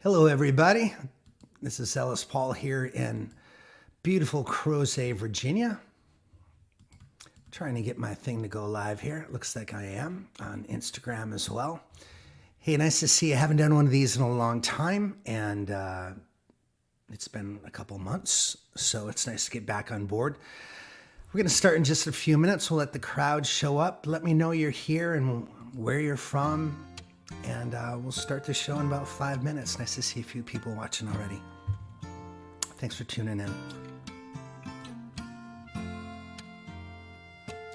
Hello, everybody. This is Ellis Paul here in beautiful Crozet, Virginia. Trying to get my thing to go live here. It looks like I am on Instagram as well. Hey, nice to see you. I haven't done one of these in a long time, and it's been a couple months, so it's nice to get back on board. We're going to start in just a few minutes. We'll let the crowd show up. Let me know you're here and where you're from. And we'll start the show in about 5 minutes. Nice to see a few people watching already. Thanks for tuning in. I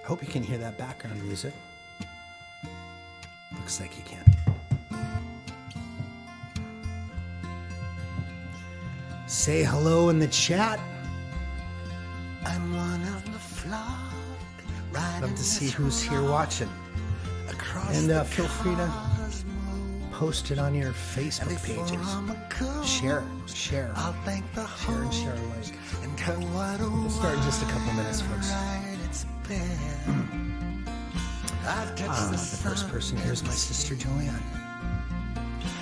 hope you can hear that background music. Looks like you can. Say hello in the chat. I'm one of the flock. Love to see who's here watching. And feel free to post it on your Facebook pages. Share. I'll thank the Share and share alike. and tell what a We'll start in just a couple minutes, folks. ride it's been. I've touched The first person here is my sister Joanne.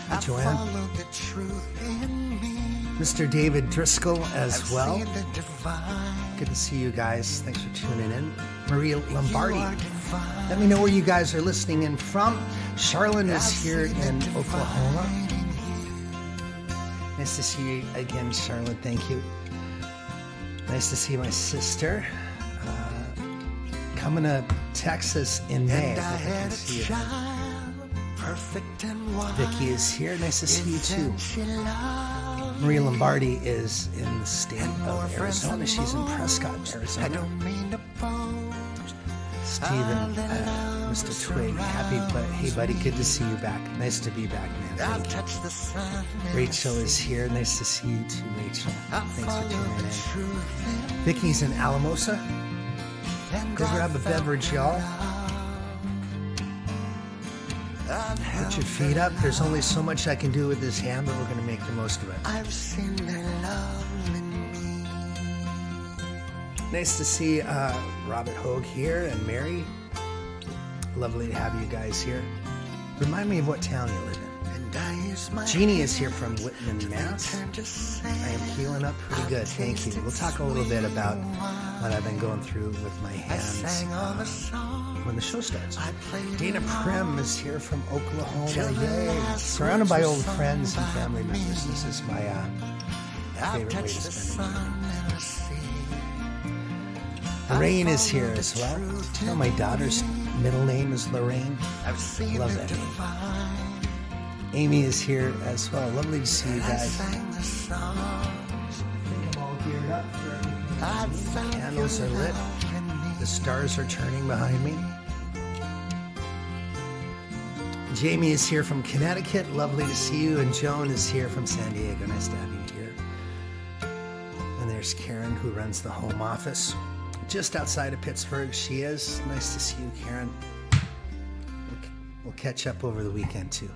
Hi, Joanne. followed the truth in me. Mr. David Driscoll as well. See the divine. Good to see you guys. Thanks for tuning in. Maria Lombardi. You are divine. Let me know where you guys are listening in from. Charlene is here in Oklahoma. Nice to see you again, Charlotte. Thank you. Nice to see my sister. Coming to Texas in May. And I Hope I can had a see you. child, perfect and wise. Vicky is here. Nice to see you too. And she loved Maria me. Lombardi is in the state More of friends Arizona. than She's in most. Prescott, I Arizona. don't mean to boast. Steven, Mr. Twig, hey buddy, good to see you back. Nice to be back, man. I've Thank you. touched the sun. Rachel is here. Nice to see you too, Rachel. Thanks for tuning in. Truth Vicky's in Alamosa. and Go grab a beverage, y'all. Put your feet up. There's only so much I can do with this hand, but we're going to make the most of it. I've seen their love in me. Nice to see Robert Hogue here and Mary. Lovely to have you guys here. Remind me of what town you live in. And I use my Jeannie is here from Whitman, Mass. turn to say I am healing up pretty good, thank you. We'll talk a little bit about what I've been going through with my I hands sang all the songs. when the show starts. I played Dana along Prim is here from Oklahoma. till the Yay! last Surrounded by words old were friends and sung by family me. members. This is my I've favorite way touched to the spend the sun and the sea. Lorraine is here as well. You know, my daughter's middle name is Lorraine. I've seen Love the that name. divine. Amy is here as well. Lovely to see you I guys. sang the songs. I think I'm all geared up for everything. I felt Candles are lit. The stars are turning behind me. Jamie is here from Connecticut. Lovely to see you. And Joan is here from San Diego. Nice to have you here. And there's Karen, who runs the home office just outside of Pittsburgh. She is. Nice to see you, Karen. We'll catch up over the weekend, too.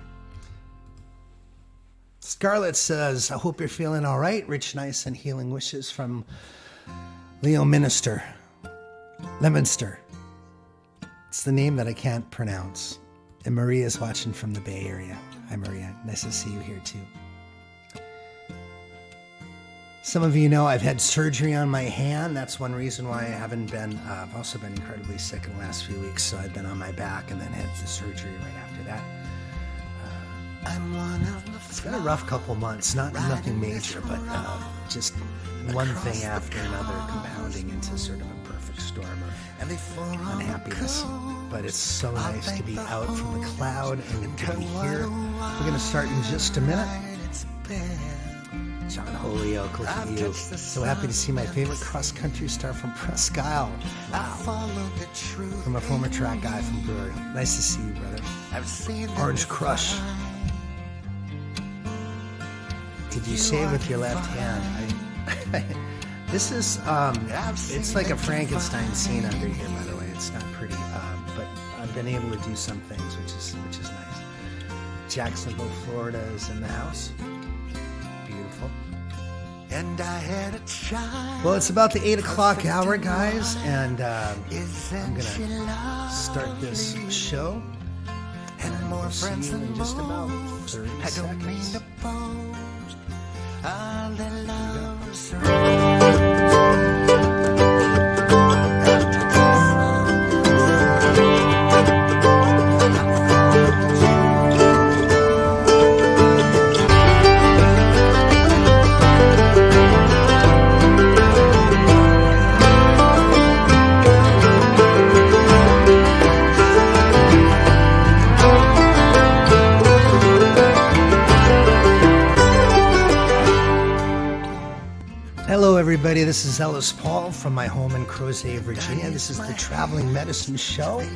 Scarlett says, I hope you're feeling all right. Rich, nice, and healing wishes from Leo Lemonster. It's the name that I can't pronounce. And Maria's watching from the Bay Area. Hi, Maria. Nice to see you here, too. Some of you know I've had surgery on my hand. That's one reason why I haven't been. I've also been incredibly sick in the last few weeks, so I've been on my back and then had the surgery right after that. I'm one of the It's been a rough couple months. Nothing major, but just one thing after another compounding into sort of a perfect storm of and before unhappiness. But it's so nice to be out from the cloud and to be here. We're going to start in just a minute. it's been. John Holyoke, look at you. So happy to see my favorite cross-country star from Presque Isle. I followed the truth. From a former track guy from Brewery. Nice to see you, brother. I've seen the Orange Crush. Did you say with your left hand? This is, it's like a Frankenstein scene under here, by the way. It's not pretty, but I've been able to do some things, which is nice. Jacksonville, Florida is in the house. Beautiful. And I had a child. Well, it's about the 8 o'clock hour, guys, and I'm Isn't going she to lovely? start this show. and more friends See you than in just about most. 30 I don't mean seconds. to boast. All the love surrounds. Hello, everybody. This is Ellis Paul from my home in Crozet, Virginia. This is the Traveling Medicine Show. We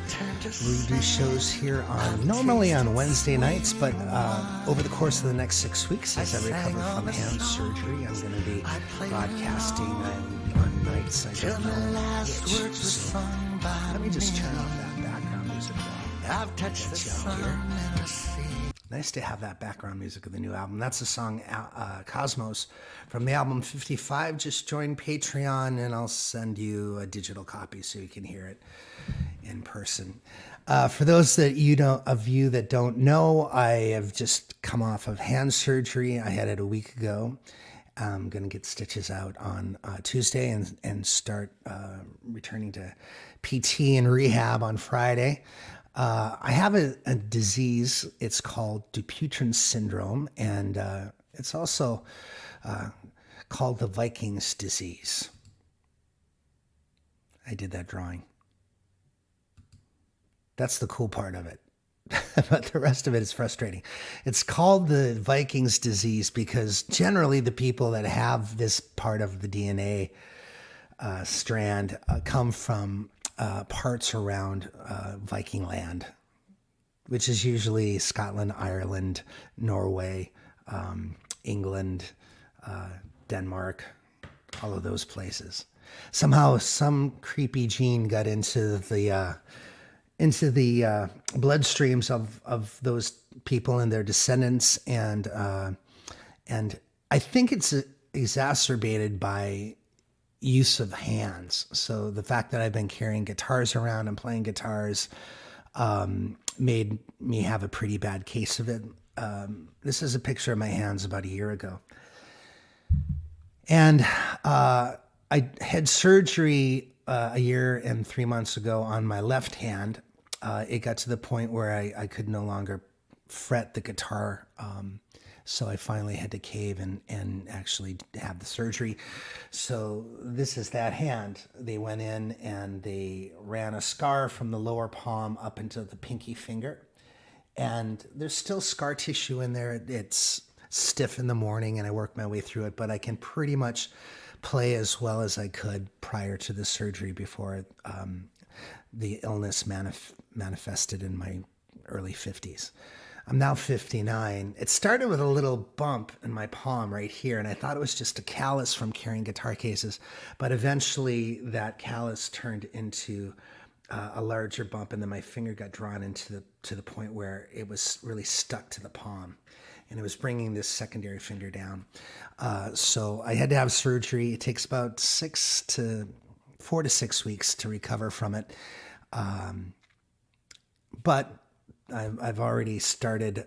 do shows here normally on Wednesday nights, but over the course of the next 6 weeks, as I recover from hand surgery, I'm going to be broadcasting on nights. I don't know which. So let me just turn off that background music while I've touched the sun and the sea. nice to have that background music of the new album. That's the song Cosmos from the album 55. Just join Patreon and I'll send you a digital copy so you can hear it in person. For those that of you that don't know, I have just come off of hand surgery. I had it a week ago. I'm going to get stitches out on Tuesday and start returning to PT and rehab on Friday. I have a disease. It's called Dupuytren syndrome, and it's also called the Vikings disease. I did that drawing. That's the cool part of it. But the rest of it is frustrating. It's called the Vikings disease because generally the people that have this part of the DNA strand come from parts around Viking land, which is usually Scotland, Ireland, Norway, England, Denmark, all of those places. Somehow some creepy gene got into the bloodstreams of those people and their descendants, and I think it's exacerbated by use of hands. So the fact that I've been carrying guitars around and playing guitars made me have a pretty bad case of it. This is a picture of my hands about a year ago. And I had surgery a year and 3 months ago on my left hand. It got to the point where I could no longer fret the guitar. So I finally had to cave and actually have the surgery. So this is that hand. They went in and they ran a scar from the lower palm up into the pinky finger. And there's still scar tissue in there. It's stiff in the morning and I work my way through it, but I can pretty much play as well as I could prior to the surgery before the illness manifested in my early 50s. I'm now 59. It started with a little bump in my palm right here, and I thought it was just a callus from carrying guitar cases, but eventually that callus turned into a larger bump, and then my finger got drawn into to the point where it was really stuck to the palm, and it was bringing this secondary finger down. So I had to have surgery. It takes about 4 to 6 weeks to recover from it. But I've already started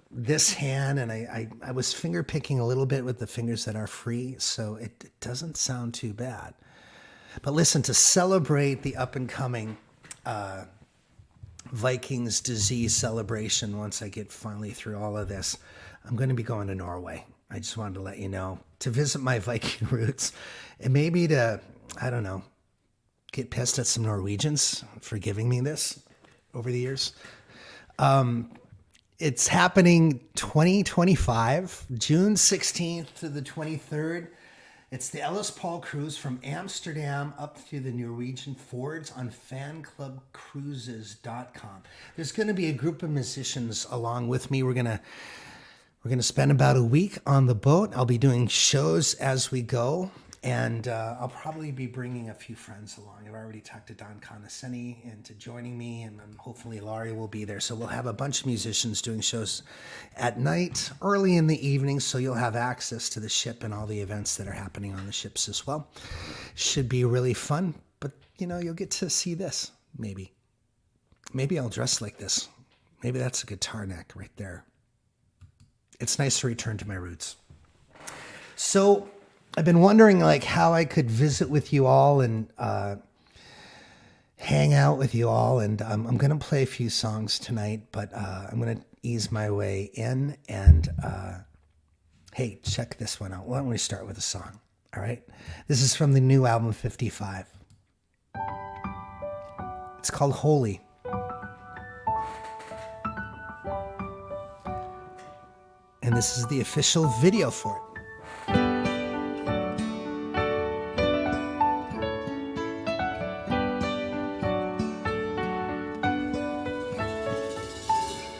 this hand, and I was finger picking a little bit with the fingers that are free, so it doesn't sound too bad. But listen, to celebrate the up and coming Vikings disease celebration, once I get finally through all of this, I'm going to be going to Norway. I just wanted to let you know, to visit my Viking roots, and maybe to, I don't know, get pissed at some Norwegians for giving me this over the years. It's happening 2025, June 16th to the 23rd. It's the Ellis Paul cruise from Amsterdam up through the Norwegian Fords on fanclubcruises.com. There's going to be a group of musicians along with me. We're going to spend about a week on the boat. I'll be doing shows as we go. And I'll probably be bringing a few friends along. I've already talked to Don Conoscenti into joining me, and then hopefully Laurie will be there. So we'll have a bunch of musicians doing shows at night, early in the evening, so you'll have access to the ship and all the events that are happening on the ships as well. Should be really fun, but you'll get to see this, maybe. Maybe I'll dress like this Maybe that's a guitar neck right there. It's nice to return to my roots. So I've been wondering like how I could visit with you all and hang out with you all. And I'm going to play a few songs tonight, but I'm going to ease my way in. And hey, check this one out. Why don't we start with a song? All right. This is from the new album 55. It's called Holy. And this is the official video for it.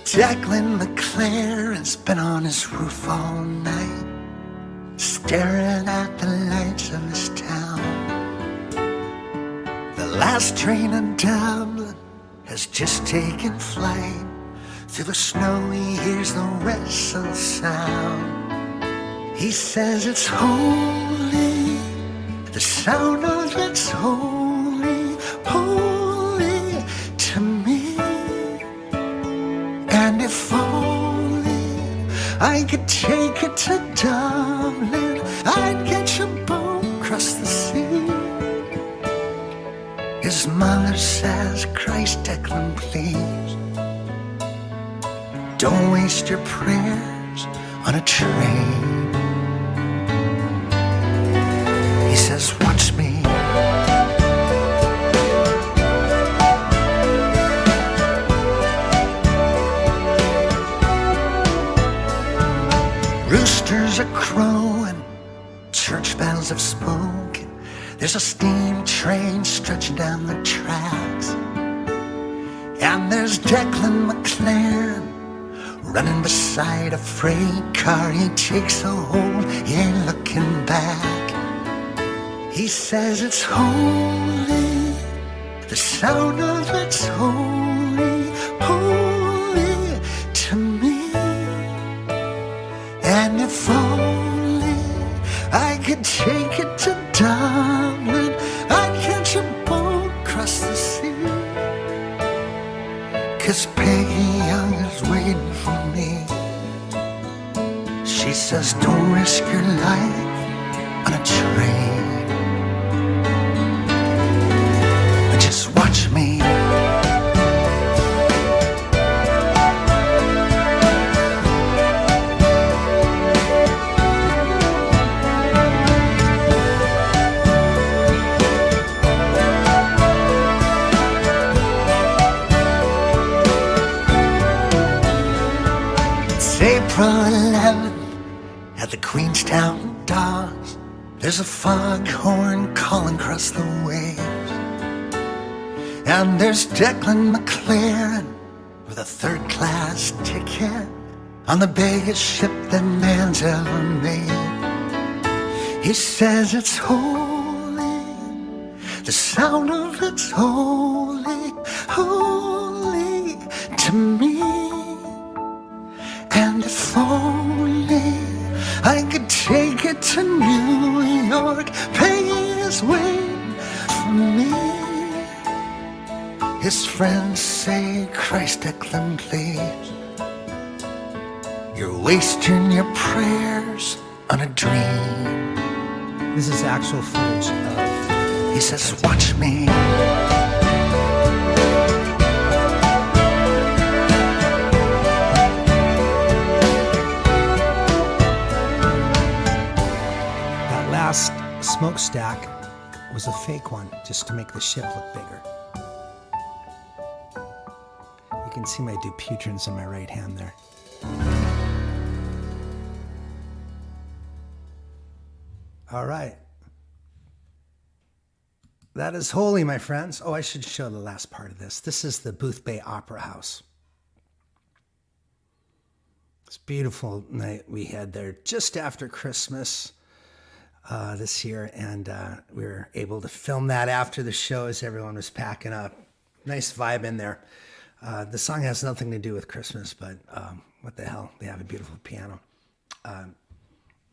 Jacqueline McLaren's been on his roof all night, staring at the lights of his town. The last train in Dublin has just taken flight. Through the snow he hears the whistle sound. He says it's holy, the sound of it's holy, holy to me. And if only I could take it to Dublin, I'd catch a boat across the sea. His mother says, Christ, Declan, please, don't waste your prayers on a train. He says, watch me. Roosters are crowing, church bells have spoken. There's a steam train stretching down the tracks. And there's Declan McLaren running beside a freight car. He takes a hold, he ain't looking back. He says it's holy, the sound of it's holy, holy to me. And if only I could take it to Dublin, I'd catch a boat across the sea. 'Cause Peggy Young is waiting for me. She says don't risk your life on a train, but just watch me. April 11th at the Queenstown Docks. There's a foghorn calling across the waves. And there's Declan McLaren with a third-class ticket on the biggest ship that man's ever made. He says it's holy, the sound of it's holy, holy to me. And if only I could take it to New York, Peggy is waiting for me. His friends say, Christ, Declan, please, you're wasting your prayers on a dream. This is actual footage of... He says, watch me. Last smokestack was a fake one, just to make the ship look bigger. You can see my Duputrins on my right hand there. All right. That is holy, my friends. Oh, I should show the last part of this. This is the Boothbay Opera House. It's a beautiful night we had there just after Christmas. This year, and we were able to film that after the show as everyone was packing up. Nice vibe in there. The song has nothing to do with Christmas, but what the hell? They have a beautiful piano.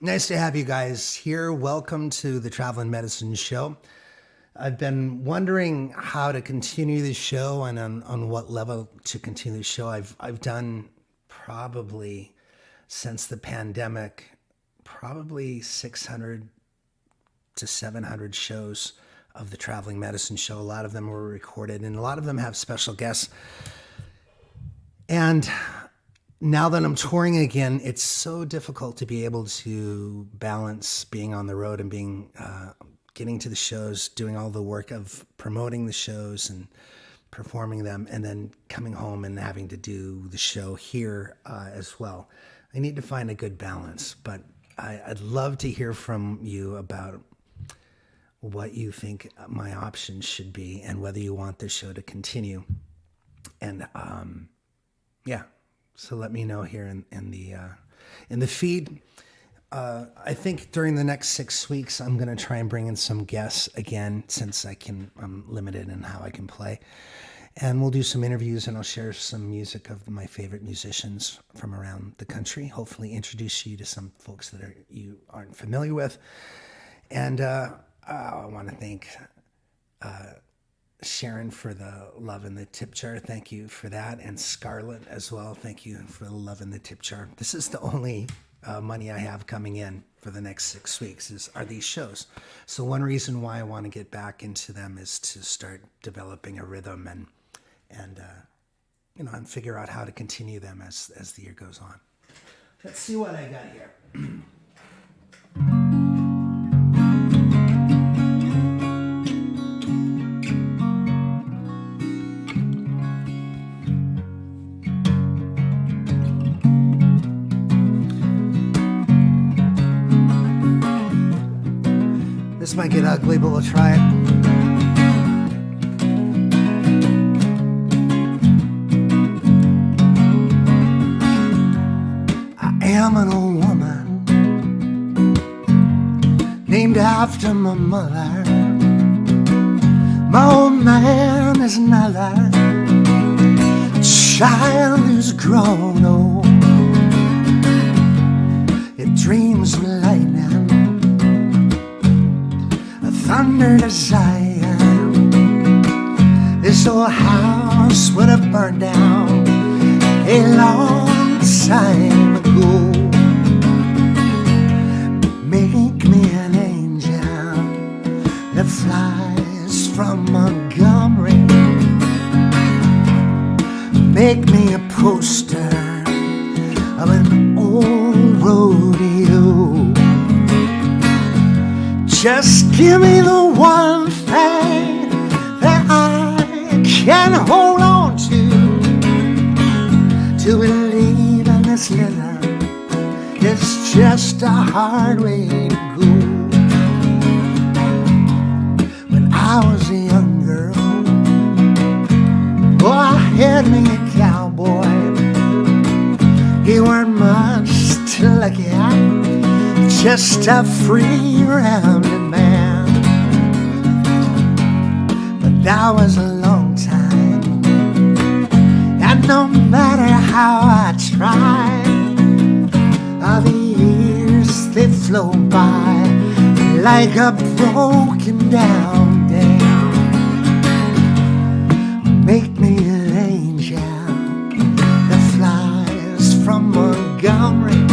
Nice to have you guys here. Welcome to the Traveling Medicine Show. I've been wondering how to continue the show and on what level to continue the show. I've done probably since the pandemic, probably 600 to 700 shows of the Traveling Medicine Show. A lot of them were recorded and a lot of them have special guests. And now that I'm touring again, it's so difficult to be able to balance being on the road and being getting to the shows, doing all the work of promoting the shows and performing them, and then coming home and having to do the show here as well. I need to find a good balance, but I'd love to hear from you about what you think my options should be and whether you want the show to continue. And yeah, so let me know here in the feed. I think during the next 6 weeks, I'm going to try and bring in some guests again, since I'm limited in how I can play. And we'll do some interviews and I'll share some music of my favorite musicians from around the country. Hopefully introduce you to some folks that you aren't familiar with. And I want to thank Sharon for the love in the tip jar. Thank you for that. And Scarlett as well. Thank you for the love in the tip jar. This is the only money I have coming in for the next 6 weeks are these shows. So one reason why I want to get back into them is to start developing a rhythm and figure out how to continue them as the year goes on. Let's see what I got here. This might get ugly, but we'll try it. I am an old woman named after my mother. My old man is another child who's grown old. It dreams of lightning, thunder to Zion. This old house would have burned down a long time ago. Make me an angel that flies from Montgomery. Make me a poster of an old rodeo. Just give me the one thing that I can hold on to believe in this living. It's just a hard way to go. When I was a young girl, oh, I had me a cowboy. He weren't much to look at, just a free-rounded man. But that was a long time, and no matter how I tried, all the years they flow by like a broken down dam. Make me an angel that flies from Montgomery.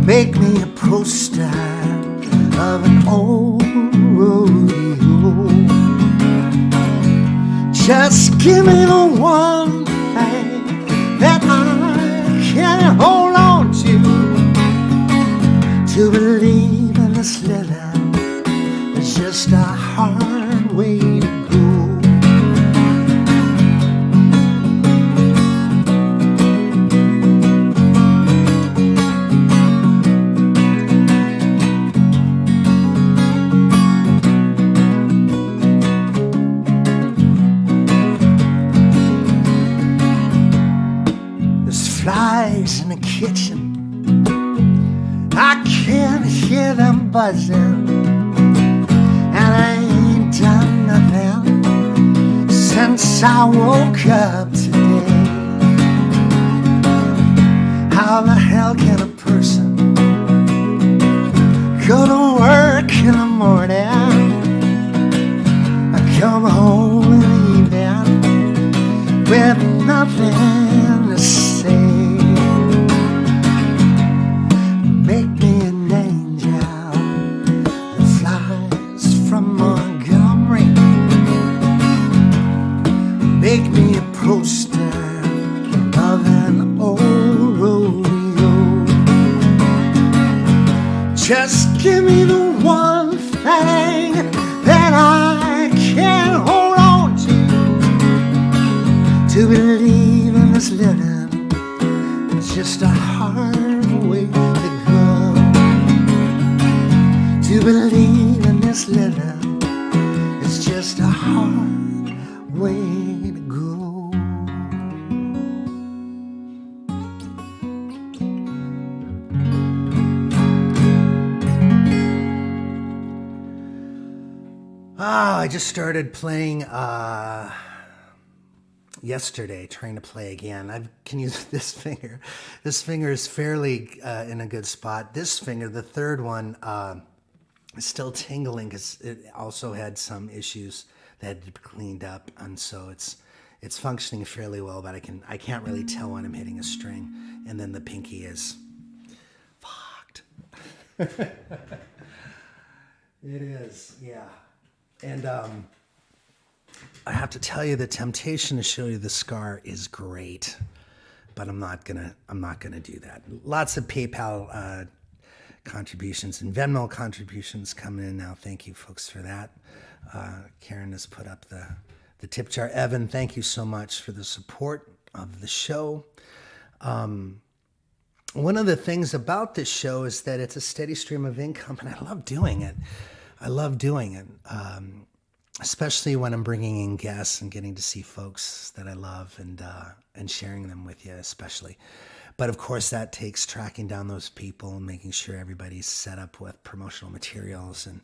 Make me a poster of an old rodeo. Just give me the one thing that I can hold on to believe in this living. It's just a hard way to go. Flies in the kitchen, I can hear them buzzing, and I ain't done nothing since I woke up today. How the hell can a person go to work in the morning just a hard way to go. To believe in this living, it's just a hard way to go. I just started playing yesterday, trying to play again. I can use this finger. This finger is fairly in a good spot. This finger, the third one, is still tingling because it also had some issues that had to be cleaned up, and so it's functioning fairly well. But I can't really tell when I'm hitting a string, and then the pinky is fucked. It is, yeah. And I have to tell you, the temptation to show you the scar is great, but I'm not gonna do that. Lots of PayPal contributions and Venmo contributions coming in now. Thank you, folks, for that. Karen has put up the tip jar. Evan, thank you so much for the support of the show. One of the things about this show is that it's a steady stream of income, and I love doing it. Especially when I'm bringing in guests and getting to see folks that I love and sharing them with you, especially. But of course, that takes tracking down those people and making sure everybody's set up with promotional materials, and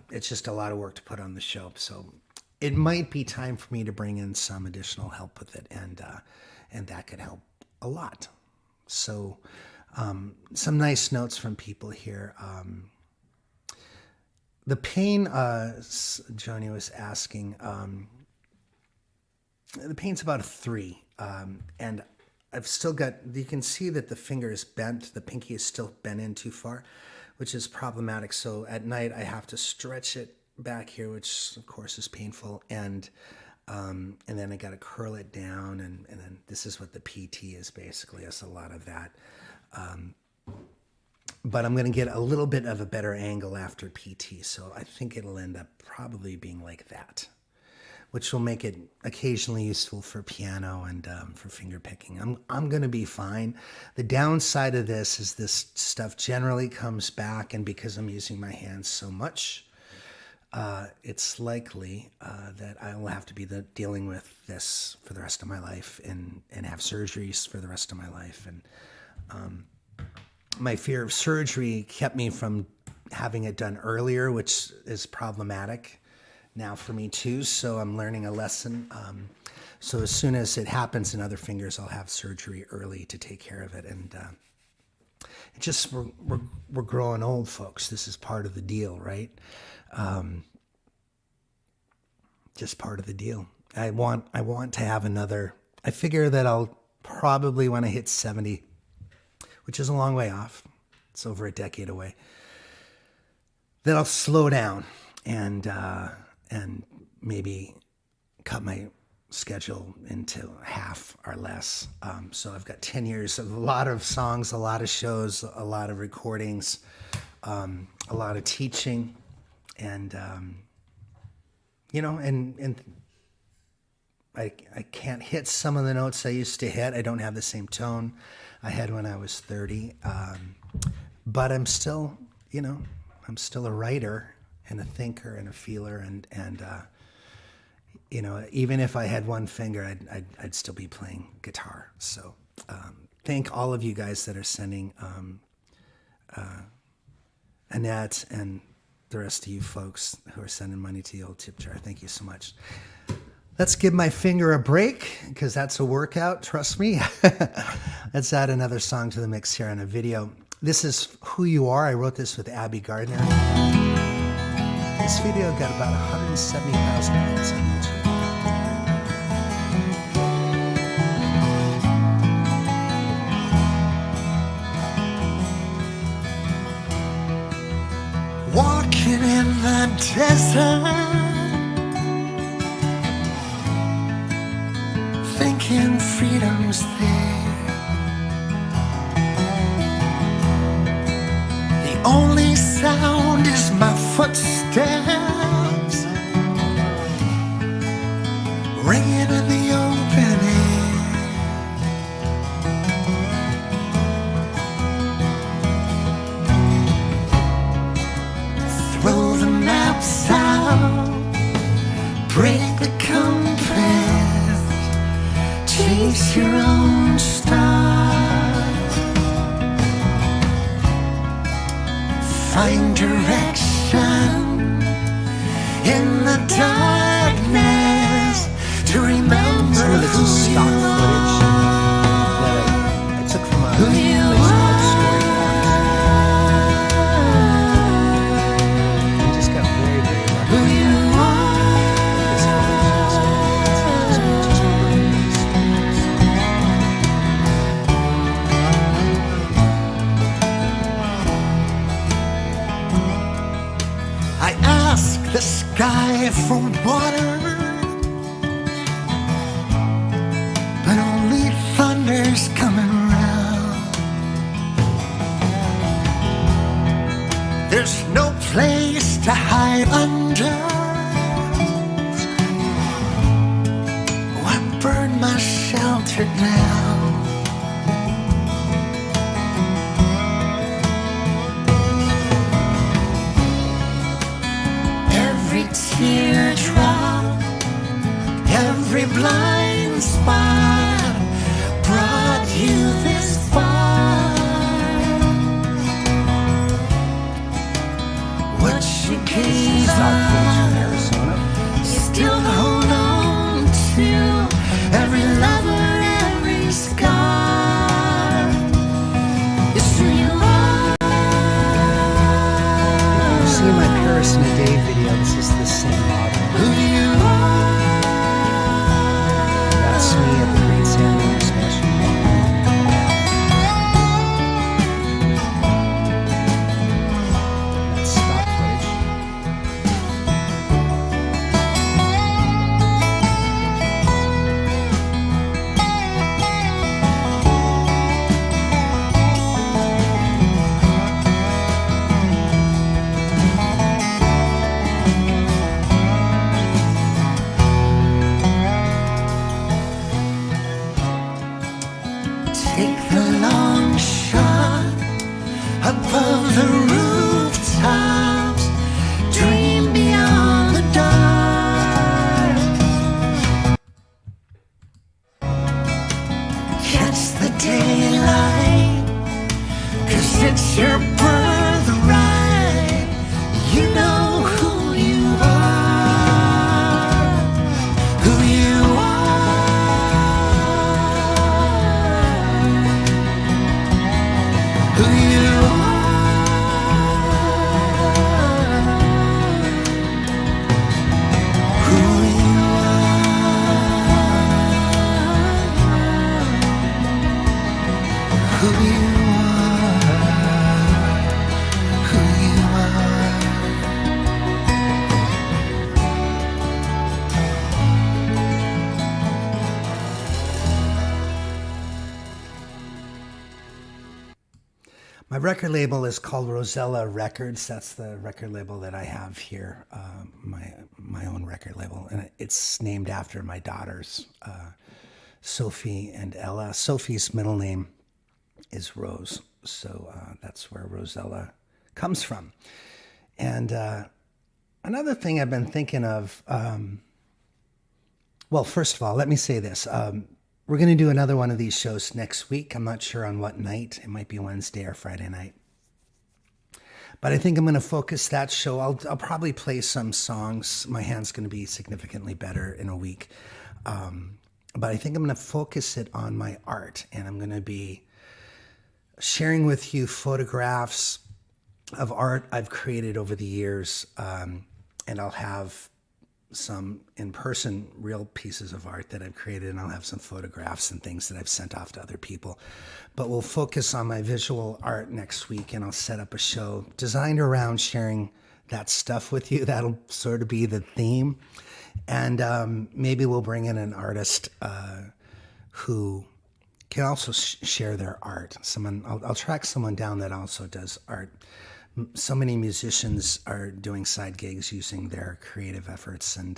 it's just a lot of work to put on the show. So it might be time for me to bring in some additional help with it, and that could help a lot. So some nice notes from people here. The pain, Joni was asking, the pain's about a 3. And I've still got, you can see that the finger is bent. The pinky is still bent in too far, which is problematic. So at night I have to stretch it back here, which of course is painful. And then I got to curl it down. And then this is what the PT is basically. It's a lot of that. But I'm going to get a little bit of a better angle after PT, so I think it'll end up probably being like that, which will make it occasionally useful for piano and for finger picking. I'm going to be fine. The downside of this is this stuff generally comes back, and because I'm using my hands so much, it's likely that I will have to be dealing with this for the rest of my life and have surgeries for the rest of my life. And my fear of surgery kept me from having it done earlier, which is problematic now for me too. So I'm learning a lesson. So as soon as it happens in other fingers, I'll have surgery early to take care of it. And it just, we're growing old, folks. This is part of the deal, right? Just part of the deal. I want to have another, I figure that I'll probably, when I hit 70, which is a long way off, it's over a decade away, that I'll slow down and maybe cut my schedule into half or less. So I've got 10 years of a lot of songs, a lot of shows, a lot of recordings, a lot of teaching, and and I can't hit some of the notes I used to hit. I don't have the same tone I had when I was 30, but I'm still, I'm still a writer and a thinker and a feeler, and even if I had one finger, I'd still be playing guitar. So thank all of you guys that are sending, Annette and the rest of you folks who are sending money to the old tip jar. Thank you so much. Let's give my finger a break, because that's a workout, trust me. Let's add another song to the mix here on a video. This is Who You Are. I wrote this with Abby Gardner. This video got about 170,000 views on YouTube. Walking in the desert, thinking freedom's there. The only sound is my footsteps ringing in the open air. find direction in the darkness, to remember Some of this who is stock you footage are. that I took from a Who you place called Story Farms. I just got very, very lucky. Who you This footage just I ask the sky for water, but only thunder's coming round. There's no place to hide under. Oh, I burn my shelter down. Every teardrop, every blind spot brought you this far. What you gave stock footage from up, Arizona. still hold on to. Every lover, every scar is who you are. You've seen my Paris in a Day video. This is the same model. Who you are. That's me at the Great San Luis National Park. That's stock footage. Take the long shot above the rooftops. Dream beyond the dark. Catch the daylight, 'cause it's your birthright. You know who you are. Who you are. Who you are. Who you are. Who you are. Who you are. My record label is called Rosella Records. That's the record label that I have here, my own record label, and it's named after my daughters, Sophie and Ella. Sophie's middle name is Rose, so that's where Rosella comes from. And another thing I've been thinking of, well, first of all, let me say this. We're going to do another one of these shows next week. I'm not sure on what night. It might be Wednesday or Friday night. But I think I'm going to focus that show. I'll probably play some songs. My hand's going to be significantly better in a week. But I think I'm going to focus it on my art. And I'm going to be sharing with you photographs of art I've created over the years. And I'll have some in-person real pieces of art that I've created, and I'll have some photographs and things that I've sent off to other people. But we'll focus on my visual art next week, and I'll set up a show designed around sharing that stuff with you. That'll sort of be the theme. And maybe we'll bring in an artist who can also share their art. I'll track someone down that also does art. So many musicians are doing side gigs using their creative efforts, and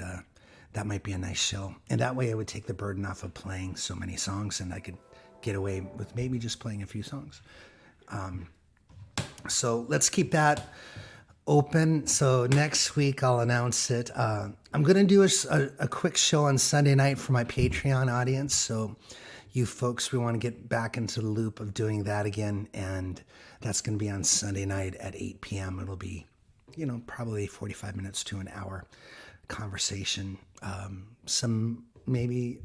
that might be a nice show. And that way I would take the burden off of playing so many songs, and I could get away with maybe just playing a few songs. So let's keep that open. So next week I'll announce it. I'm going to do a quick show on Sunday night for my Patreon audience. So you folks. We want to get back into the loop of doing that again. And that's going to be on Sunday night at 8 p.m. It'll be, probably 45 minutes to an hour conversation. Some maybe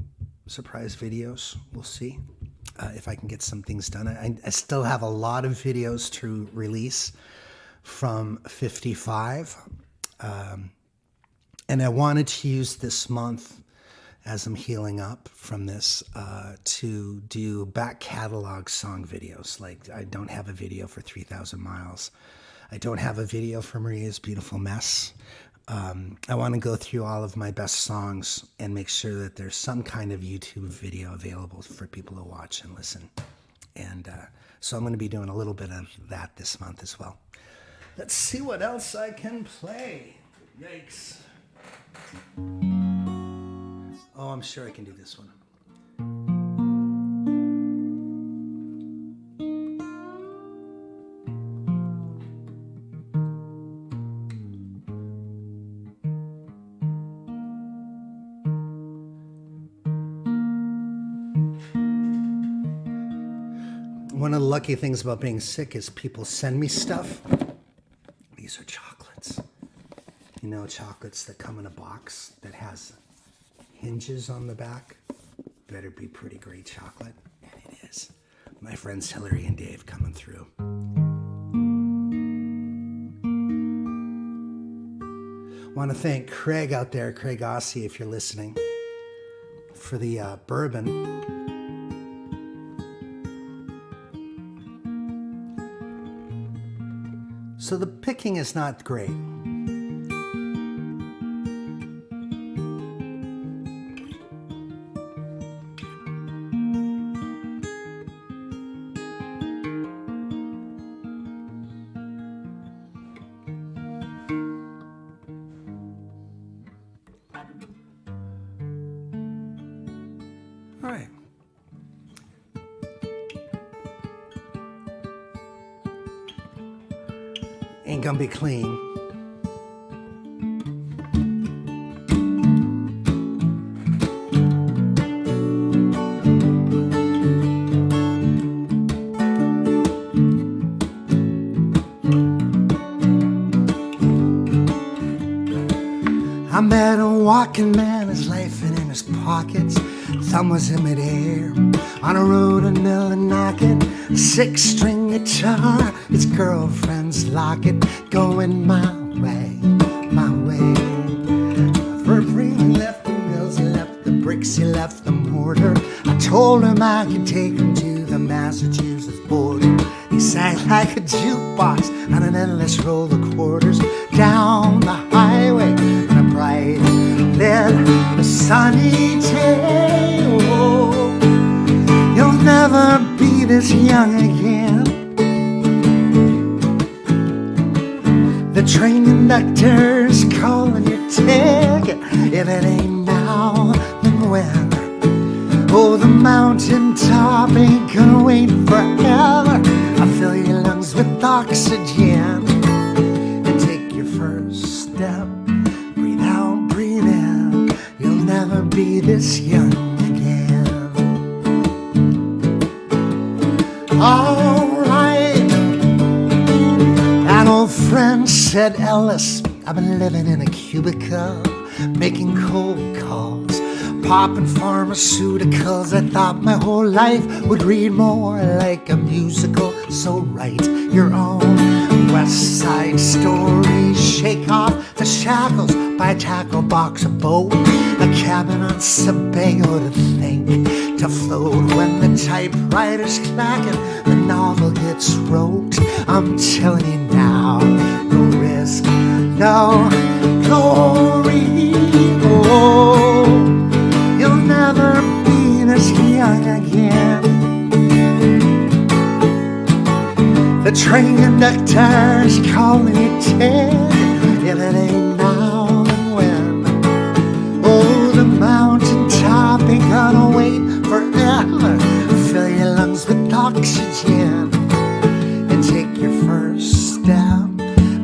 surprise videos. We'll see if I can get some things done. I still have a lot of videos to release from 55. And I wanted to use this month as I'm healing up from this to do back catalog song videos. Like I don't have a video for 3,000 Miles. I don't have a video for Maria's Beautiful Mess. I want to go through all of my best songs and make sure that there's some kind of YouTube video available for people to watch and listen. And so I'm going to be doing a little bit of that this month as well. Let's see what else I can play. Yikes. Oh, I'm sure I can do this one. One of the lucky things about being sick is people send me stuff. These are chocolates. Chocolates that come in a box that has hinges on the back. Better be pretty great chocolate. And it is. My friends Hillary and Dave coming through. Want to thank Craig out there, Craig Ossie, if you're listening, for the bourbon. So the picking is not great. All right. Ain't gonna be clean. I met a walking man, his life and in his pockets. Thumb was in midair. On a road in Millinocket, a six-string guitar, his girlfriend's locket, going my way, my way. For free, he left the mills, he left the bricks, he left the mortar. I told him I could take him to the Massachusetts border. He sang like a jukebox on an endless roll of quarters down the highway on a bright lit sunny day. Oh, you'll never be this young again. The train conductor's calling your ticket. If it ain't now, then when? Oh, the mountain top ain't gonna wait forever. I fill your lungs with oxygen and take your first step. Breathe out, breathe in. You'll never be this young again. Alright. An old friend said, Ellis, I've been living in a cubicle, making cold calls, popping pharmaceuticals. I thought my whole life would read more like a musical. So write your own West Side Story. Shake off the shackles, buy a tackle box, a boat, a cabin on Sebago to think, to float when the typewriter's clacking, the novel gets wrote. I'm telling you now, no risk, no glory. Oh, you'll never be this young again. The train conductor's calling you Ted. If it ain't now, then when? Oh, the mountain top ain't gonna wait forever. Fill your lungs with oxygen and take your first step.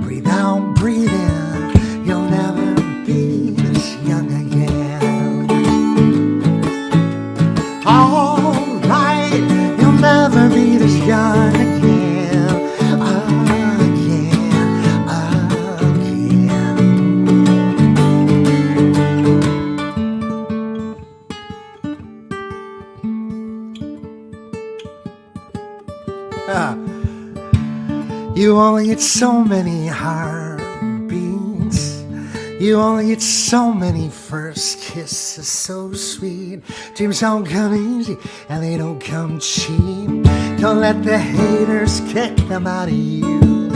Breathe out, breathe in. You'll never be this young again. All You only get so many heartbeats. You only get so many first kisses, so sweet. Dreams don't come easy and they don't come cheap. Don't let the haters kick them out of you.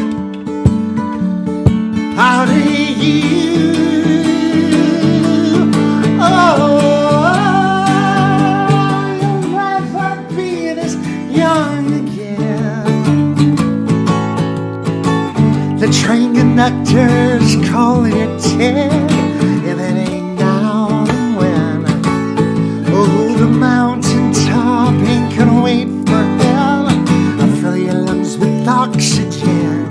Out of you. Oh, you'll never be this young again. The train conductor's calling your ticket. If it ain't now, then when? Oh, the mountaintop ain't gonna wait for hell. I'll fill your lungs with oxygen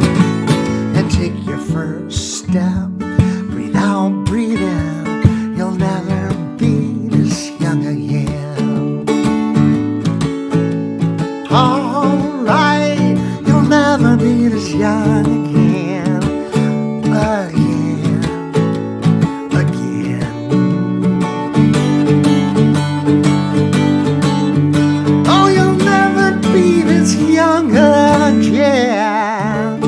and take your first step. Breathe out, breathe in. You'll never be this young again. Alright, you'll never be this young again. Oh, you'll never be this young again.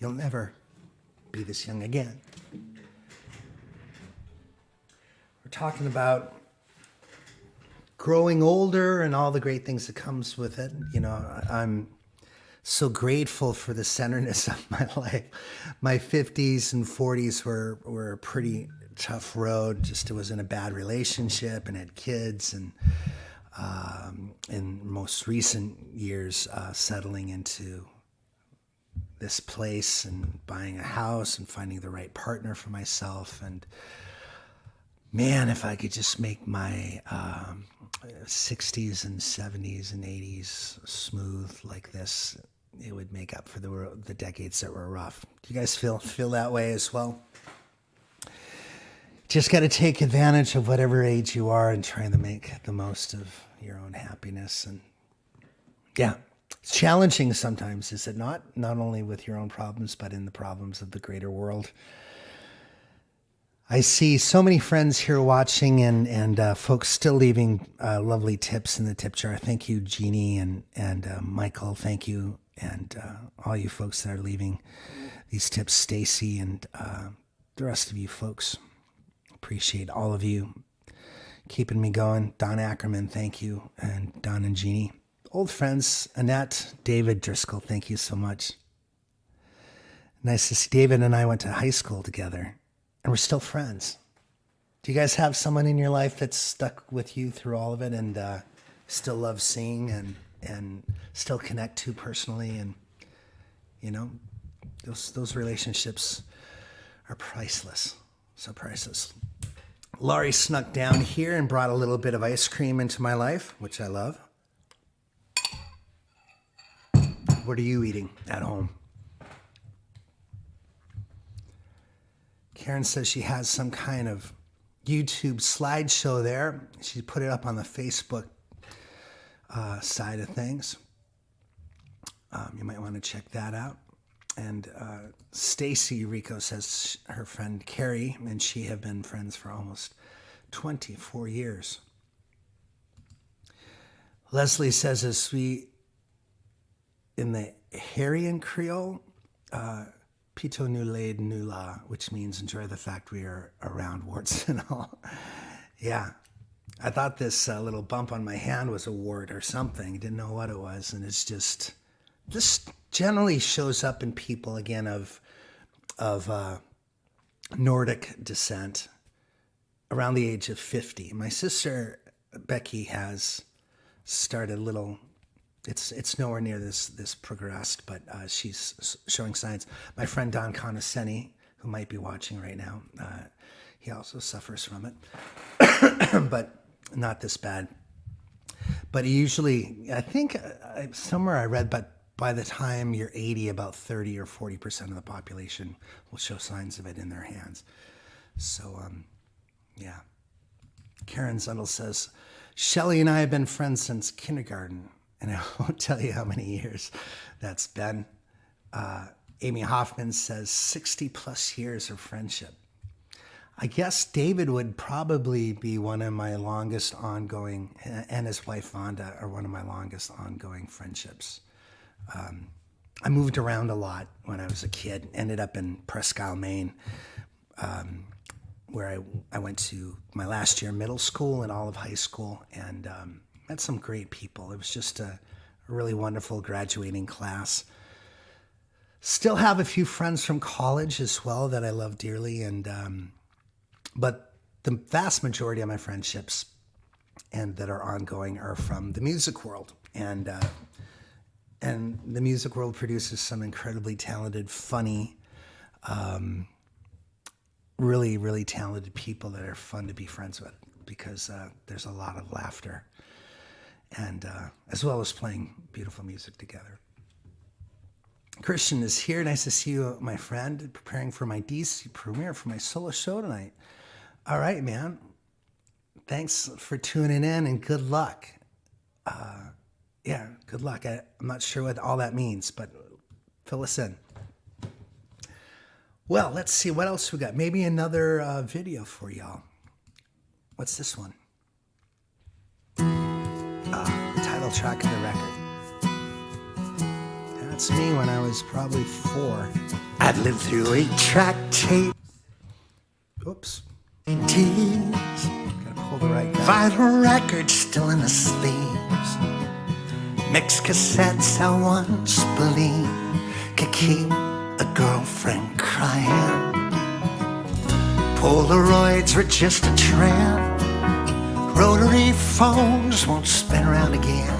You'll never be this young again. We're talking about growing older and all the great things that comes with it. You know, I'm so grateful for the centerness of my life. My 50s and 40s were a pretty tough road. Just I was in a bad relationship and had kids, and in most recent years, settling into this place and buying a house and finding the right partner for myself. And man, if I could just make my 60s and 70s and 80s smooth like this, it would make up for the decades that were rough. Do you guys feel that way as well? Just got to take advantage of whatever age you are and trying to make the most of your own happiness. And yeah, it's challenging sometimes, is it not? Not only with your own problems, but in the problems of the greater world. I see so many friends here watching, and folks still leaving lovely tips in the tip jar. Thank you, Jeannie and Michael. Thank you, and all you folks that are leaving these tips, Stacy, and the rest of you folks. Appreciate all of you keeping me going. Don Ackerman, thank you, and Don and Jeannie. Old friends, Annette, David Driscoll, thank you so much. Nice to see. David and I went to high school together, and we're still friends. Do you guys have someone in your life that's stuck with you through all of it and still love seeing and still connect to personally? And, you know, those relationships are priceless. So priceless. Laurie snuck down here and brought a little bit of ice cream into my life, which I love. What are you eating at home? Karen says she has some kind of YouTube slideshow there. She put it up on the Facebook side of things. You might want to check that out. And Stacy Rico says her friend Carrie and she have been friends for almost 24 years. Leslie says, as we in the Hairian Creole, Pito Nulaid Nula, which means enjoy the fact we are around, warts and all. Yeah. I thought this little bump on my hand was a wart or something. Didn't know what it was. And it's just, this generally shows up in people, again, of Nordic descent around the age of 50. My sister, Becky, has started a little... It's nowhere near this progressed, but she's showing signs. My friend Don Conoscenti, who might be watching right now, he also suffers from it, but not this bad. But usually, I think somewhere I read, but by the time you're 80, about 30 or 40% of the population will show signs of it in their hands. So, yeah. Karen Zundel says, Shelley and I have been friends since kindergarten. And I won't tell you how many years that's been. Amy Hoffman says 60 plus years of friendship. I guess David would probably be one of my longest ongoing, and his wife Vonda are one of my longest ongoing friendships. I moved around a lot when I was a kid, ended up in Presque Isle, Maine, where I went to my last year of middle school and all of high school, and met some great people. It was just a really wonderful graduating class. Still have a few friends from college as well that I love dearly, and but the vast majority of my friendships and that are ongoing are from the music world, and the music world produces some incredibly talented, funny, really, really talented people that are fun to be friends with because there's a lot of laughter, and as well as playing beautiful music together. Christian is here. Nice to see you, my friend. Preparing for my DC premiere for my solo show tonight. All right, man. Thanks for tuning in and good luck. Yeah, good luck. I'm not sure what all that means, but fill us in. Well, let's see what else we got. Maybe another video for y'all. What's this one? The title track of the record. That's me when I was probably 4. I've lived through 8-track tape. Oops. Tears. Gotta pull the right guy. Vinyl records still in the sleeves. Mixed cassettes I once believed could keep a girlfriend crying. Polaroids were just a trend. Rotary phones won't spin around again.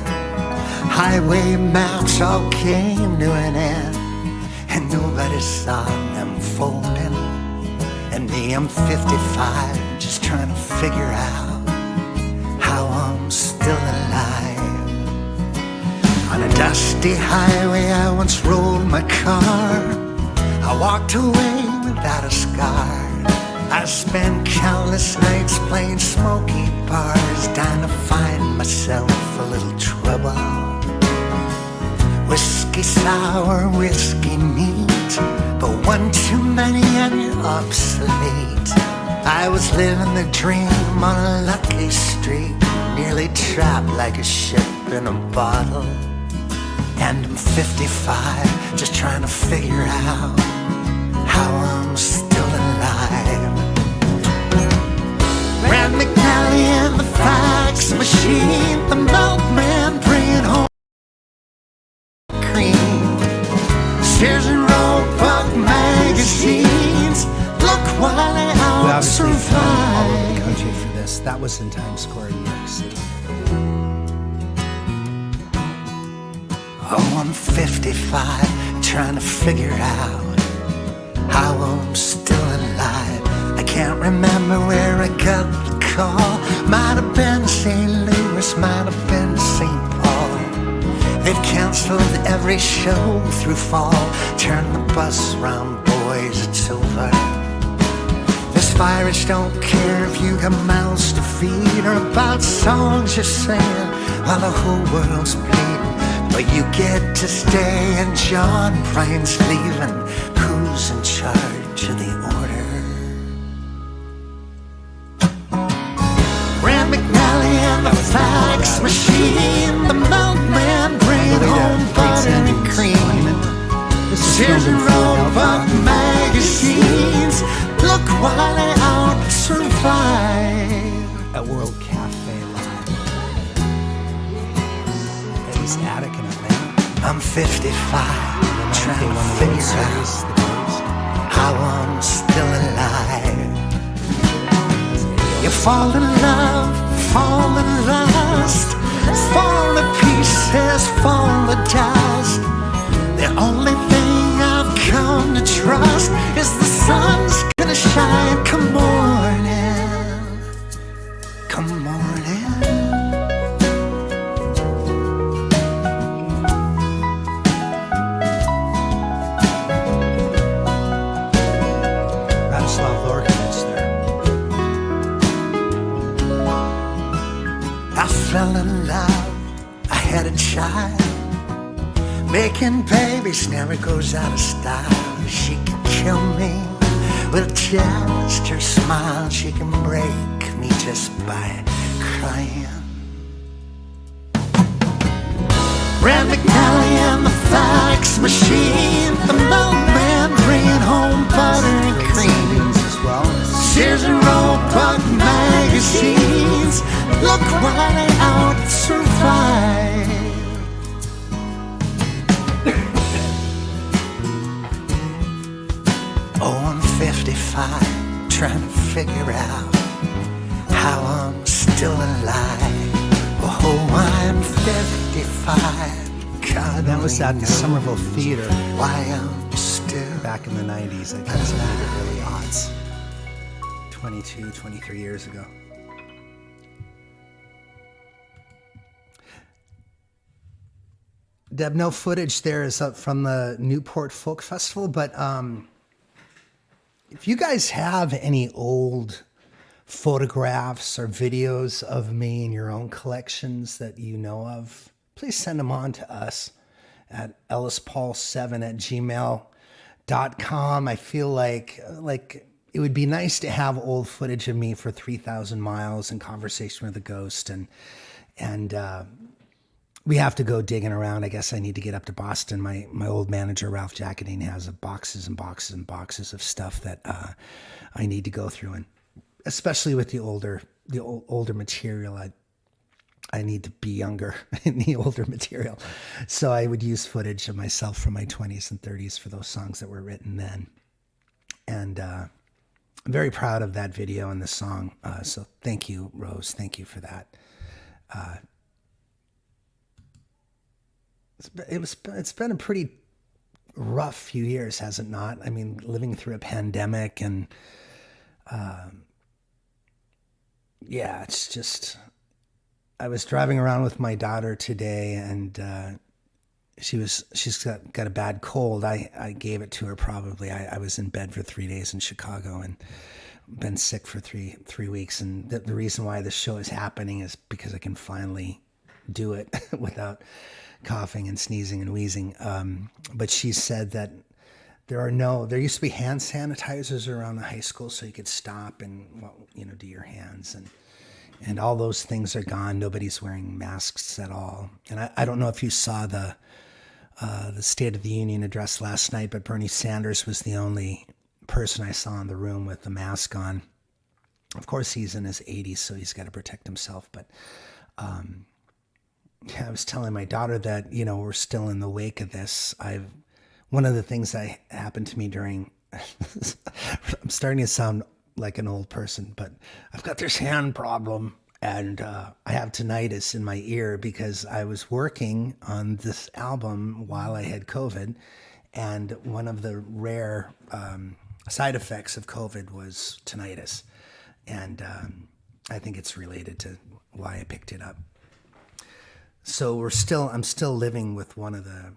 Highway maps all came to an end, and nobody saw them folding. And me, I'm 55, just trying to figure out how I'm still alive. On a dusty highway I once rolled my car. I walked away without a scar. I spent countless nights playing smoky bars, dying to find myself a little trouble. Whiskey sour, whiskey neat, but one too many and you're obsolete. I was living the dream on a lucky street, nearly trapped like a ship in a bottle. And I'm 55, just trying to figure out how I'm still alive. Rand McNally and the fax machine, the milkman bringing home cream. Sears and Roebuck magazines, look while they We obviously flew all over the survive. country for this. That was in Times Square in New York City. Oh, I'm 55, trying to figure out how I'm still alive. I can't remember where I got the call. Might have been St. Louis, might have been St. Paul. They've canceled every show through fall. Turn the bus around, boys, it's over. This virus don't care if you got mouths to feed or about songs you're singing while the whole world's bleeding. But you get to stay and John Bryan's leaving. Who's in charge of the order? Rand McNally and the fax machine, the milkman bringing home butter and cream. Sears and Roebuck magazines, look while they out survive. At World Cafe Live. Eddie's Attic in Atlanta. I'm 55, trying to figure out how I'm still alive. You fall in love, fall in lust, fall to pieces, fall to dust. The only thing I've come to trust is the sun's gonna shine. Come morning, come morning. Radislav Lorkovitz there. I fell in love, I had a child. Making babies never goes out of style. She could kill me With just her smile, she can break me just by crying. Rand McNally and the fax machine, the milkman bringing home butter and cream. Sears and Roebuck magazines, look what I out survived. Oh, I'm 55, trying to figure out how I'm still alive. Oh, I'm 55. God, That was at the Somerville Theater why I'm still back in the 90s, I guess, maybe the early aughts. 22, 23 years ago. Deb, no footage there is up from the Newport Folk Festival, but if you guys have any old photographs or videos of me in your own collections that you know of, please send them on to us at ellispaul7@gmail.com. I feel like it would be nice to have old footage of me for 3,000 miles and Conversation with a Ghost, and we have to go digging around. I guess I need to get up to Boston. My old manager, Ralph Jacquetine, has boxes and boxes and boxes of stuff that I need to go through, and especially with the older material, I need to be younger in the older material. So I would use footage of myself from my 20s and 30s for those songs that were written then. And I'm very proud of that video and the song. So thank you, Rose. Thank you for that. It's been a pretty rough few years, has it not? I mean, living through a pandemic and yeah, it's just, I was driving around with my daughter today, and she's got a bad cold. I gave it to her probably. I was in bed for 3 days in Chicago and been sick for three weeks. And the reason why this show is happening is because I can finally do it without coughing and sneezing and wheezing. But she said that there used to be hand sanitizers around the high school so you could stop and, do your hands, and all those things are gone. Nobody's wearing masks at all. And I don't know if you saw the State of the Union address last night, but Bernie Sanders was the only person I saw in the room with the mask on. Of course, he's in his 80s, so he's got to protect himself. But I was telling my daughter that, we're still in the wake of this. One of the things that happened to me during, I'm starting to sound like an old person, but I've got this hand problem, and I have tinnitus in my ear because I was working on this album while I had COVID, and one of the rare side effects of COVID was tinnitus, and I think it's related to why I picked it up. So I'm still living with one of the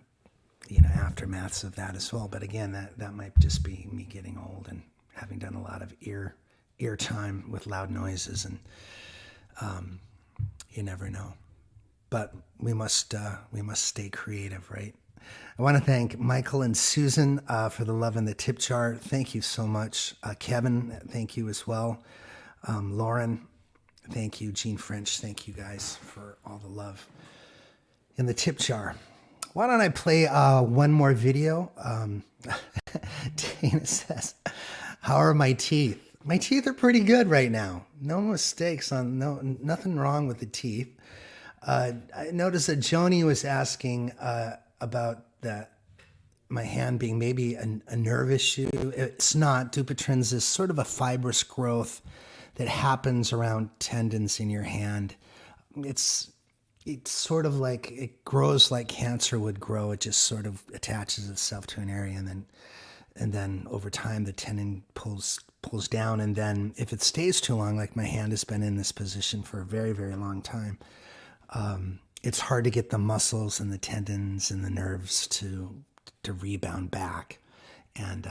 aftermaths of that as well. But again, that might just be me getting old and having done a lot of ear time with loud noises, and you never know. But we must stay creative, right? I want to thank Michael and Susan for the love in the tip jar. Thank you so much. Kevin, thank you as well. Lauren, thank you. Gene French, thank you guys for all the love in the tip jar. Why don't I play one more video? Dana says, how are my teeth? My teeth are pretty good right now. No mistakes nothing wrong with the teeth. I noticed that Joni was asking about my hand being maybe a nerve issue. It's not. Dupuytren's is sort of a fibrous growth that happens around tendons in your hand. It's sort of like, it grows like cancer would grow. It just sort of attaches itself to an area, and then over time the tendon pulls down, and then if it stays too long, like my hand has been in this position for a very, very long time, it's hard to get the muscles and the tendons and the nerves to rebound back. And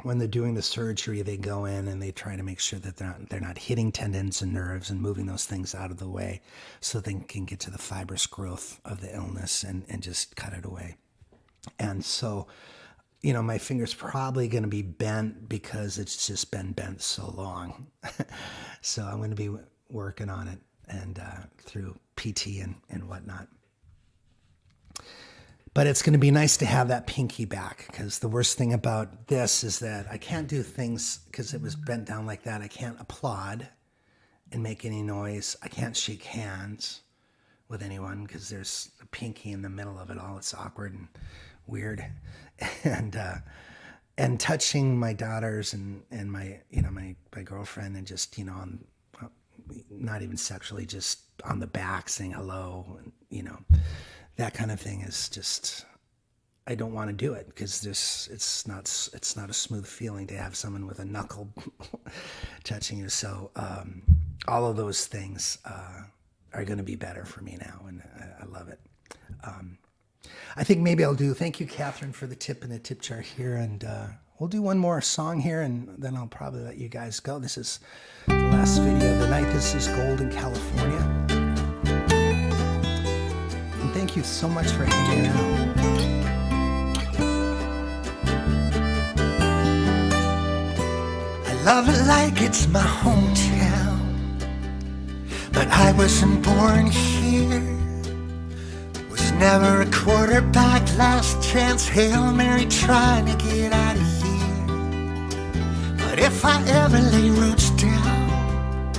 when they're doing the surgery, they go in and they try to make sure that they're not hitting tendons and nerves and moving those things out of the way, so they can get to the fibrous growth of the illness and just cut it away. And so, my finger's probably going to be bent because it's just been bent so long. So I'm going to be working on it and through PT and whatnot. But it's going to be nice to have that pinky back, because the worst thing about this is that I can't do things because it was bent down like that. I can't applaud and make any noise. I can't shake hands with anyone because there's a pinky in the middle of it all. It's awkward and weird. And touching my daughters and my my girlfriend, and just not even sexually, just on the back saying hello, and that kind of thing is just, I don't want to do it, because it's not a smooth feeling to have someone with a knuckle touching you. So all of those things are going to be better for me now, and I love it. I think maybe I'll do, thank you, Catherine, for the tip and the tip jar here, and we'll do one more song here, and then I'll probably let you guys go. This is the last video of the night. This is Golden, California. And thank you so much for hanging out. I love it like it's my hometown, but I wasn't born here. Was never a quarterback, last chance, Hail Mary, trying to get out of here. But if I ever lay roots down,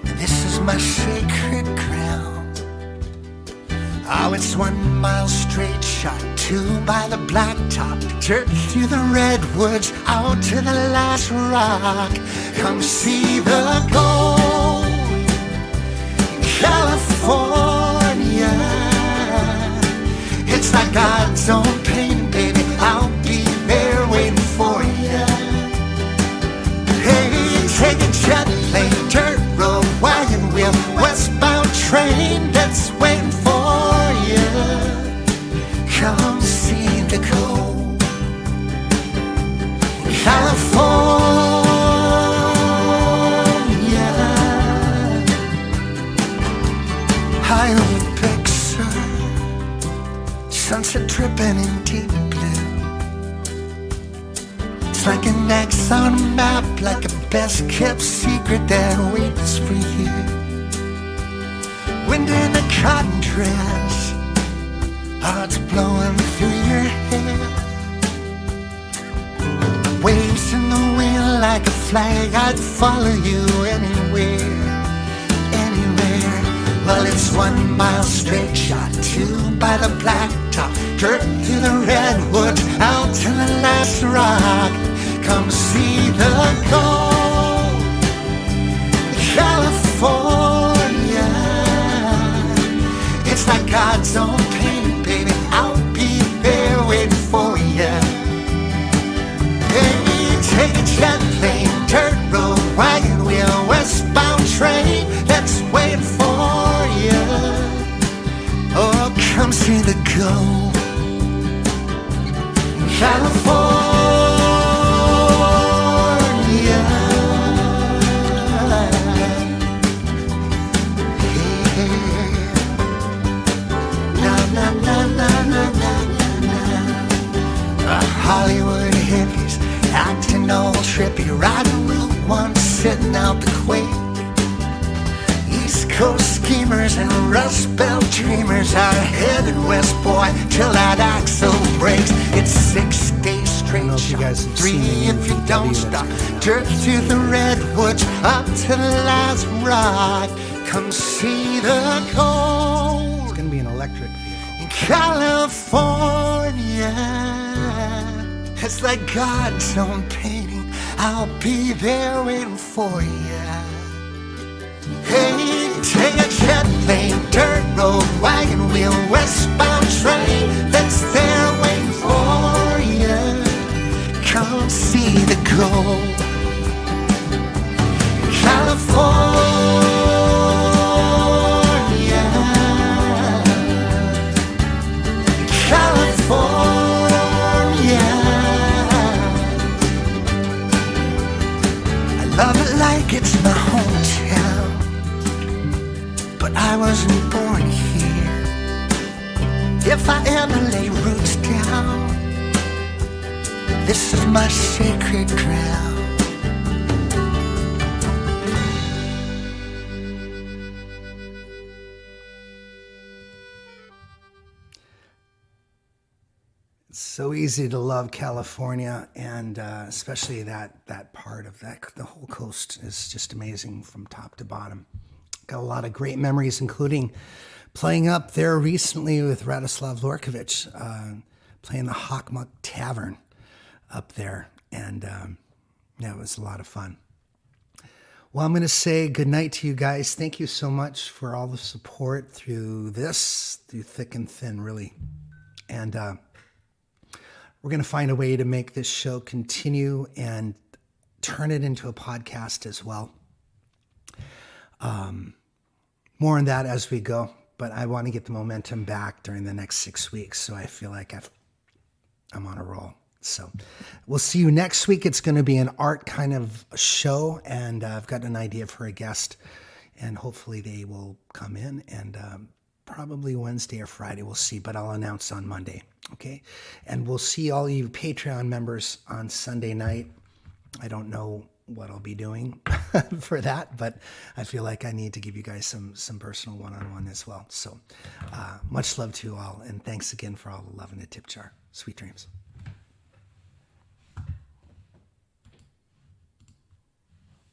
this is my sacred ground. Oh, it's 1 mile straight shot, 2 by the blacktop, dirt through the redwoods, out to the last rock. Come see the gold, California. It's like God's own pain, baby. I'll be there waiting for you. Hey, take a jet plane, dirt road, wagon wheel, westbound train that's waiting for you. Come see the gold, California. Highway Big Sur, sunset dripping in deep blue. It's like an X on a map, like a best kept secret that waits for you. Wind in a cotton dress, oh, it's blowing through your hair. Waves in the wind like a flag, I'd follow you anywhere, anywhere. Well, it's 1 mile straight shot, 2 by the blacktop, dirt through the redwoods, out to the last rock. Come see the gold, California. It's like God's own pain, baby. I'll be there waiting for you. Hey, take a jet plane, dirt road, wagon wheel, westbound train that's waiting for you. Oh, come see the gold, California. Hollywood hippies acting all trippy, riding Route 1, sitting out the quake. East Coast schemers and Rust Belt dreamers are headed west, boy, till that axle breaks. It's 6 days straight, if you guys have 3 seen if you don't that's stop. coming out. Dirt through the redwoods, up to the last rock. Come see the gold, It's going to be an electric vehicle. California. It's like God's own painting. I'll be there waiting for you. Hey, take a jet plane, dirt road, wagon wheel, westbound train that's there waiting for you. Come see the gold, California. Love it like it's my hometown, but I wasn't born here. If I ever lay roots down, This is my sacred ground. It's so easy to love California, and especially that part of that. The whole coast is just amazing from top to bottom. Got a lot of great memories, including playing up there recently with Radoslav Lorkovich, playing the Hawkmuck Tavern up there. And yeah, it was a lot of fun. Well, I'm going to say goodnight to you guys. Thank you so much for all the support through thick and thin, really. And we're going to find a way to make this show continue and turn it into a podcast as well. More on that as we go, but I want to get the momentum back during the next 6 weeks, so I feel like I'm on a roll. So we'll see you next week. It's going to be an art kind of show, and I've got an idea for a guest, and hopefully they will come in, and probably Wednesday or Friday, we'll see, but I'll announce on Monday, okay? And we'll see all you Patreon members on Sunday night. I don't know what I'll be doing for that, but I feel like I need to give you guys some personal one-on-one as well. So much love to you all, and thanks again for all the love in the tip jar. Sweet dreams.